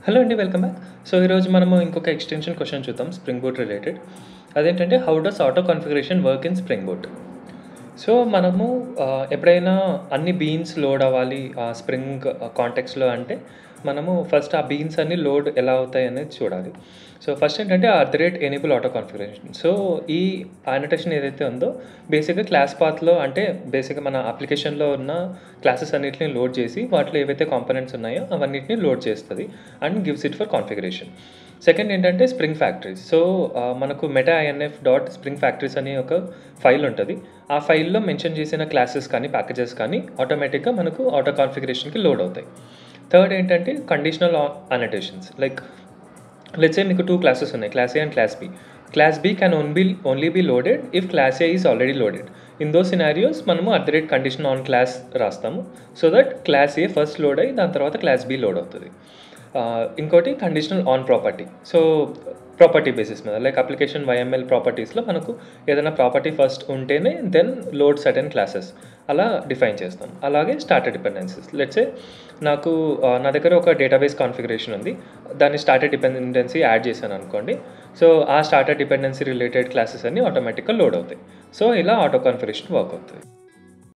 Hello అండి. Welcome back. So, ఈరోజు మనము ఇంకొక ఎక్స్‌టెన్షన్ క్వెషన్ చూద్దాం స్ప్రింగ్ బూట్ రిలేటెడ్. అదేంటంటే how does auto configuration work in spring boot? So, మనము ఎప్పుడైనా అన్ని బీన్స్ లోడ్ అవ్వాలి స్ప్రింగ్ కాంటెక్స్‌లో అంటే, మనము ఫస్ట్ ఆ బీన్స్ అన్నీ లోడ్ ఎలా అవుతాయనేది చూడాలి. సో, ఫస్ట్ ఏంటంటే ఎనేబుల్ ఆటో కాన్ఫిగరేషన్. సో, ఈ యానోటేషన్ ఏదైతే ఉందో బేసిక్‌గా క్లాస్ పాత్‌లో అంటే బేసిక్‌గా మన అప్లికేషన్‌లో ఉన్న క్లాసెస్ అన్నిటిని లోడ్ చేసి, వాటిలో ఏవైతే కాంపోనెంట్స్ ఉన్నాయో అవన్నిటిని లోడ్ చేస్తది and gives it for configuration. Second ఏంటంటే స్ప్రింగ్ ఫ్యాక్టరీస్. సో, మనకు meta INF dot spring factories అనే ఒక ఫైల్ ఉంటది. ఆ ఫైల్‌లో మెన్షన్ చేసిన క్లాసెస్ కానీ, ప్యాకేజెస్ కానీ ఆటోమేటిక్‌గా మనకు ఆటో కాన్ఫిగరేషన్‌కి లోడ్ అవుతాయి. థర్డ్ ఏంటంటే conditional annotations. Like let's say మీకు 2 క్లాసెస్ ఉన్నాయి. Class A and class B. Class B can only be loaded if class A is already loaded. In those scenarios మనము కండిషన్ ఆన్ క్లాస్ రాస్తాము. So that class A first load అయ్యి దాని తర్వాత class B load అవుతది. ఇంకోటి conditional on property. So, property basis మీద like application YML ప్రాపర్టీస్‌లో మనకు ఏదైనా ప్రాపర్టీ ఫస్ట్ ఉంటేనే దెన్ లోడ్ సర్టెన్ క్లాసెస్ అలా డిఫైన్ చేస్తాం. అలాగే స్టార్టర్ డిపెండెన్సీస్. లెట్స్ సే నాకు నా దగ్గర ఒక డేటాబేస్ కాన్ఫిగరేషన్ ఉంది. దాన్ని స్టార్టర్ డిపెండెన్సీ యాడ్ చేశాననుకోండి. సో, ఆ స్టార్టర్ డిపెండెన్సీ రిలేటెడ్ క్లాసెస్ అన్నీ ఆటోమేటిక్‌గా లోడ్ అవుతాయి. సో, ఇలా ఆటో కాన్ఫిగరేషన్ వర్క్ అవుతది.